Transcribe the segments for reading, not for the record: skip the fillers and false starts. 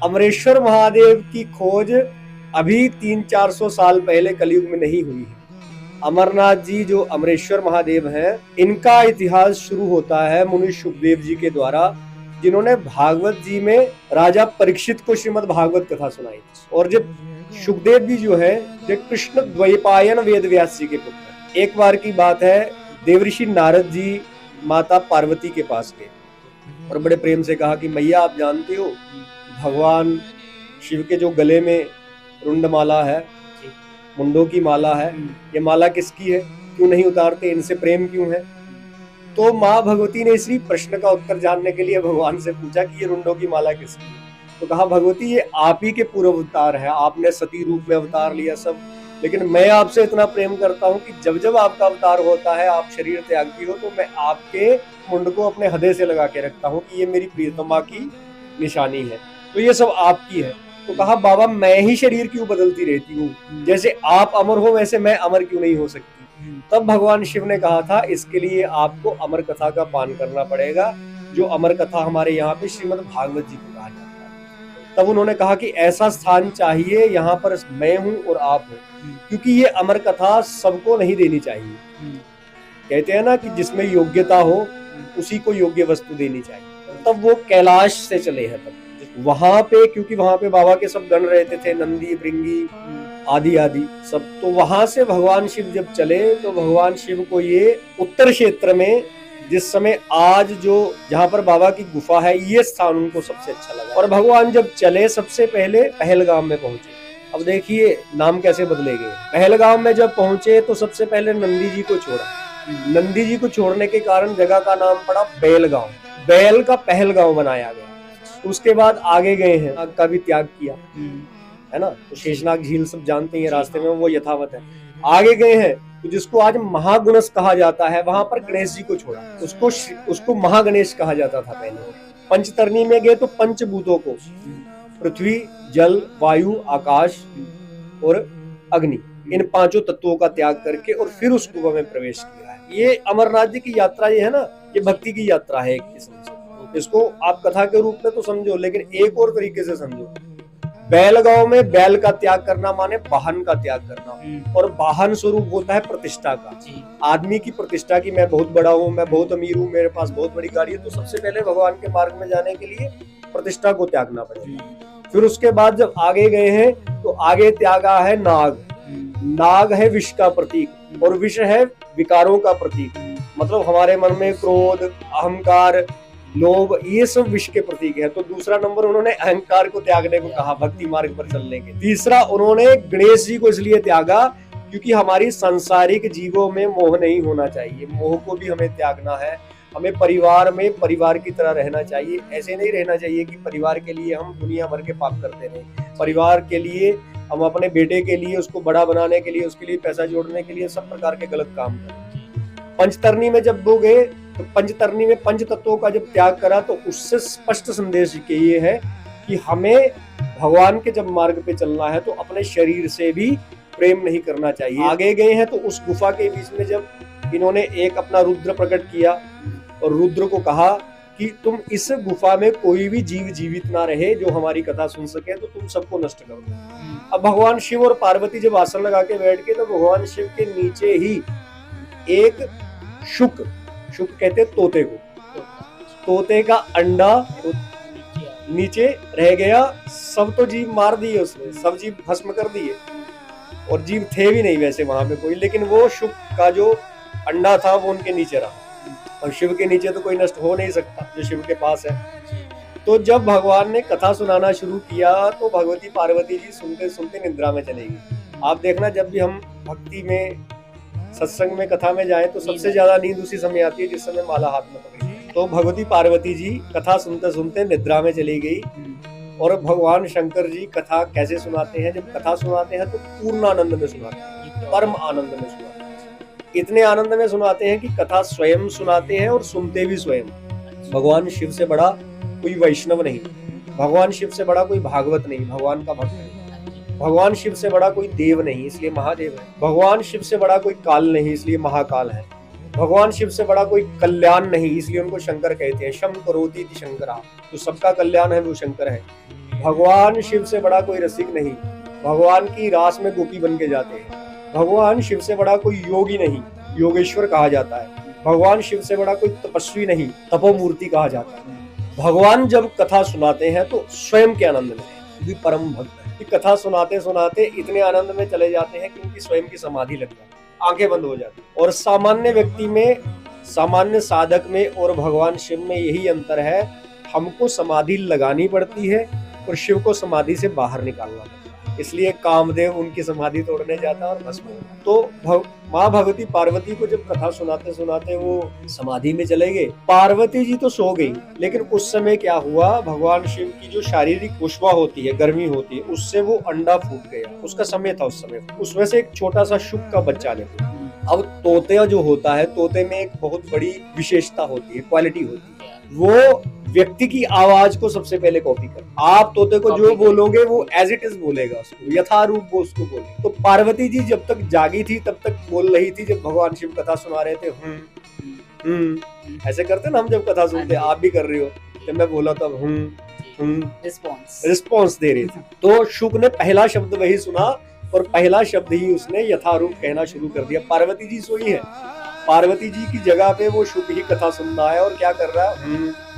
अमरेश्वर महादेव की खोज अभी 300-400 साल पहले कलयुग में नहीं हुई है। अमरनाथ जी जो अमरेश्वर महादेव हैं, इनका इतिहास शुरू होता है मुनि शुकदेव जी के द्वारा, जिन्होंने भागवत जी में राजा परीक्षित को श्रीमद् भागवत कथा सुनाई। और जब शुकदेव जी जो है जो कृष्ण द्वैपायन वेद व्यास जी के पुत्र। एक बार की बात है, देवऋषि नारद जी माता पार्वती के पास गए और बड़े प्रेम से कहा कि मैया आप जानते हो भगवान शिव के जो गले में रुंडमाला है, मुंडों की माला है, ये माला किसकी है, क्यों नहीं उतारते, इनसे प्रेम क्यों है। तो माँ भगवती ने इसी प्रश्न का उत्तर जानने के लिए भगवान से पूछा कि ये रुंडों की माला किसकी है। तो कहा भगवती ये आप ही के पूर्व अवतार है, आपने सती रूप में अवतार लिया सब, लेकिन मैं आपसे इतना प्रेम करता हूँ कि जब जब आपका अवतार होता है, आप शरीर त्यागती हो, तो मैं आपके मुंड को अपने हृदय से लगा के रखता हूँ कि ये मेरी प्रियतमा की निशानी है, तो ये सब आपकी है। तो कहा बाबा मैं ही शरीर क्यों बदलती रहती हूँ, जैसे आप अमर हो वैसे मैं अमर क्यों नहीं हो सकती। तब भगवान शिव ने कहा था इसके लिए आपको अमर कथा का पान करना पड़ेगा, जो अमर कथा हमारे यहाँ पे श्रीमद् भागवत जी को कहा जाता है। तब उन्होंने कहा कि ऐसा स्थान चाहिए यहाँ पर मैं हूँ और आप हो, क्योंकि ये अमर कथा सबको नहीं देनी चाहिए। कहते हैं ना कि जिसमें योग्यता हो उसी को योग्य वस्तु देनी चाहिए। तब वो कैलाश से चले हैं, तब वहां पे, क्योंकि वहां पे बाबा के सब गण रहते थे, नंदी भृंगी आदि आदि सब। तो वहां से भगवान शिव जब चले तो भगवान शिव को ये उत्तर क्षेत्र में, जिस समय आज जो जहां पर बाबा की गुफा है, ये स्थान उनको सबसे अच्छा लगा। और भगवान जब चले सबसे पहले पहलगाम में पहुंचे। अब देखिए नाम कैसे बदले गए। पहलगाम में जब पहुंचे तो सबसे पहले नंदी जी को छोड़ा। नंदी जी को छोड़ने के कारण जगह का नाम पड़ा बेलगांव, बैल का पहलगांव बनाया गया। उसके बाद आगे गए हैं, नाग का भी त्याग किया है ना, तो शेषनाग झील सब जानते हैं, रास्ते में वो यथावत है। आगे गए हैं तो जिसको आज महागुणस कहा जाता है, वहां पर गणेश जी को छोड़ा, उसको महागणेश कहा जाता था पहले। पंचतरणी में गए तो पंचभूतों को, पृथ्वी जल वायु आकाश और अग्नि, इन पांचों तत्वों का त्याग करके और फिर उस गुफा में प्रवेश किया है। ये अमरनाथ जी की यात्रा ये है ना, ये भक्ति की यात्रा है एक किस्म से। इसको आप कथा के रूप में तो समझो, लेकिन एक और तरीके से समझो। बैलगांव में बैल का त्याग करना माने वाहन का त्याग करना, और वाहन स्वरूप होता है प्रतिष्ठा का, आदमी की प्रतिष्ठा की मैं बहुत बड़ा हूँ, मैं बहुत अमीर हूँ, मेरे पास बहुत बड़ी गाड़ी है। तो सबसे पहले भगवान के मार्ग में जाने के लिए प्रतिष्ठा को त्यागना पड़ेगा। फिर उसके बाद जब आगे गए हैं तो आगे त्यागा है नाग। नाग है विष का प्रतीक, और विष है विकारों का प्रतीक, मतलब हमारे मन में क्रोध अहंकार लोभ, ये सब विष के प्रतीक है। तो दूसरा नंबर उन्होंने अहंकार को त्यागने को कहा भक्ति मार्ग पर चलने के। तीसरा उन्होंने गणेश जी को इसलिए त्यागा क्योंकि हमारी सांसारिक जीवों में मोह नहीं होना चाहिए, मोह को भी हमें त्यागना है। हमें परिवार में परिवार की तरह रहना चाहिए, ऐसे नहीं रहना चाहिए कि परिवार के लिए हम दुनिया भर के पाप करते रहें। परिवार के लिए हम अपने बेटे के लिए, उसको बड़ा बनाने के लिए, उसके लिए पैसा जोड़ने के लिए सब प्रकार के गलत काम करें। पंचतरणी में जब वो गए तो पंचतरणी में पंच तत्वों का जब त्याग करा तो उससे स्पष्ट संदेश ये है कि हमें भगवान के जब मार्ग पे चलना है तो अपने शरीर से भी प्रेम नहीं करना चाहिए। आगे गए हैं तो उस गुफा के बीच में जब इन्होंने एक अपना रुद्र प्रकट किया और रुद्र को कहा कि तुम इस गुफा में कोई भी जीव जीवित ना रहे जो हमारी कथा सुन सके, तो तुम सबको नष्ट कर दो। अब भगवान शिव और पार्वती जब आसन लगा के बैठ के, तो भगवान शिव के नीचे ही एक शुक कहते तोते को, तोते का अंडा नीचे रह गया। सब तो जीव मार दिए उसने, सब जीव भस्म कर दिए, और जीव थे भी नहीं वैसे वहां पे कोई, लेकिन वो शुक का जो अंडा था वो उनके नीचे रहा। और शिव के नीचे तो कोई नष्ट हो नहीं सकता जो शिव के पास है। तो जब भगवान ने कथा सुनाना शुरू किया तो भगवती पार्वती जी सुनते सुनते निद्रा में चली गई। आप देखना जब भी हम भक्ति में, सत्संग में, कथा में जाएं तो सबसे ज्यादा नींद उसी समय आती है जिस समय माला हाथ में पकड़ी। तो भगवती पार्वती जी कथा सुनते सुनते निद्रा में चली गई। और भगवान शंकर जी कथा कैसे सुनाते हैं, जब कथा सुनाते हैं तो पूर्ण आनंद में सुनाते हैं, परम आनंद में सुनाते हैं। इतने आनंद में सुनाते हैं कि कथा स्वयं सुनाते हैं और सुनते भी स्वयं। भगवान शिव से बड़ा कोई वैष्णव नहीं, भगवान शिव से बड़ा कोई भागवत नहीं, भगवान का भक्त नहीं। भगवान शिव से बड़ा कोई देव नहीं, इसलिए महादेव है। भगवान शिव से बड़ा कोई काल नहीं, इसलिए महाकाल है। भगवान शिव से बड़ा कोई कल्याण नहीं, इसलिए उनको शंकर कहते हैं। शम करोति इति शंकरा, तो सबका कल्याण है वो शंकर है। भगवान शिव से बड़ा कोई रसिक नहीं, भगवान की रास में गोपी बन के जाते हैं। भगवान शिव से बड़ा कोई योगी नहीं, योगेश्वर कहा जाता है। भगवान शिव से बड़ा कोई तपस्वी नहीं, तपोमूर्ति कहा जाता है। भगवान जब कथा सुनाते हैं तो स्वयं के आनंद में, क्योंकि परम भक्त है, कि कथा सुनाते सुनाते इतने आनंद में चले जाते हैं कि उनकी स्वयं की समाधि लग जाती है, आंखें बंद हो जाती। और सामान्य व्यक्ति में, सामान्य साधक में और भगवान शिव में यही अंतर है, हमको समाधि लगानी पड़ती है और शिव को समाधि से बाहर निकालना पड़ता है। इसलिए कामदेव उनकी समाधि तोड़ने जाता है और भस्म हो जाता। तो माँ भगवती पार्वती को जब कथा सुनाते सुनाते वो समाधि में चले गए, पार्वती जी तो सो गई, लेकिन उस समय क्या हुआ, भगवान शिव की जो शारीरिक ऊष्मा होती है, गर्मी होती है, उससे वो अंडा फूट गया। उसका समय था उस समय, उसमें से एक छोटा सा शुक का बच्चा निकला। अब तोते जो होता है, तोते में एक बहुत बड़ी विशेषता होती है, क्वालिटी होती है, वो व्यक्ति की आवाज को सबसे पहले कॉपी कर। आप तोते को जो बोलोगे वो एज इट इज बोलेगा, उसको यथारूप वो उसको बोले। तो पार्वती जी जब तक जागी थी तब तक बोल रही थी, जब भगवान शिव कथा सुना रहे थे, ऐसे करते ना हम जब कथा सुनते, आप भी कर रही हो, जब मैं बोला तब रिस्पॉन्स दे रही थी। तो शुक ने पहला शब्द वही सुना और पहला शब्द ही उसने यथारूप कहना शुरू कर दिया। पार्वती जी सोई है, पार्वती जी की जगह पे वो शुक ही कथा सुन रहा है और क्या कर रहा है,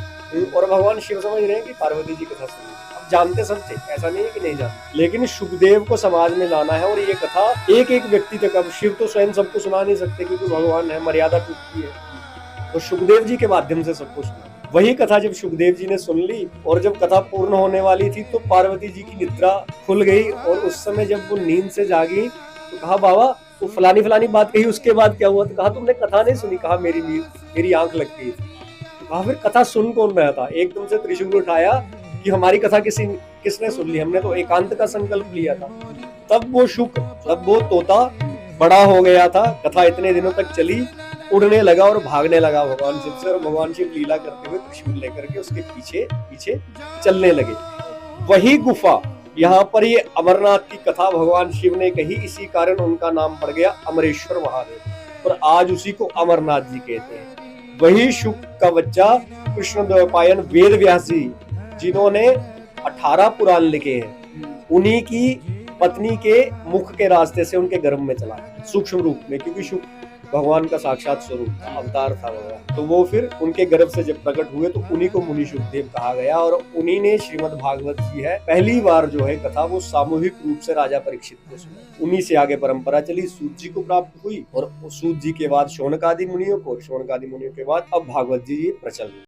और भगवान शिव समझ रहे हैं कि पार्वती जी कथा सुन रही है। अब जानते सब थे, ऐसा नहीं है कि नहीं जानते, लेकिन शुकदेव को समाज में लाना है और ये कथा एक एक व्यक्ति तक। अब शिव तो स्वयं सबको सुना नहीं सकते क्योंकि भगवान है, मर्यादा टूटती है, तो शुकदेव जी के माध्यम से सबको सुना। वही कथा जब शुकदेव जी ने सुन ली और जब कथा पूर्ण होने वाली थी तो पार्वती जी की निद्रा खुल गई, और उस समय जब वो नींद से जागी तो कहा, बाबा वो फलानी फलानी बात कही, उसके बाद क्या हुआ? तो कहा, तुमने कथा नहीं सुनी। कहा, मेरी आंख लग गई थी। कहा, फिर कथा सुन कौन रहा था? एकदम से त्रिशूल उठाया कि हमारी कथा किसने सुन ली, हमने तो एकांत का संकल्प लिया था। तब वो तोता बड़ा हो गया था, कथा इतने दिनों तक चली, उड़ने लगा और भागने लगा भगवान शिव से, और भगवान शिव लीला करते हुए त्रिशूल लेकर के उसके पीछे पीछे चलने लगे। वही गुफा, यहाँ पर ये अमरनाथ की कथा भगवान शिव ने कही, इसी कारण उनका नाम पड़ गया अमरेश्वर महादेव, और आज उसी को अमरनाथ जी कहते हैं। वही शुक का बच्चा कृष्णद्वैपायन वेद व्यास जी, जिन्होंने 18 पुराण लिखे हैं, उन्हीं की पत्नी के मुख के रास्ते से उनके गर्भ में चला सूक्ष्म रूप में, क्योंकि शुक भगवान का साक्षात स्वरूप था, अवतार था भगवान। तो वो फिर उनके गर्भ से जब प्रकट हुए तो उन्हीं को मुनि शुकदेव कहा गया, और उन्हीं ने श्रीमद् भागवत जी है पहली बार जो है कथा वो सामूहिक रूप से राजा परीक्षित को सुनाई। उन्हीं से आगे परंपरा चली, सूत जी को प्राप्त हुई, और सूत जी के बाद शौनकादि मुनियों को, शौनकादि मुनियों के बाद अब भागवत जी प्रचलित।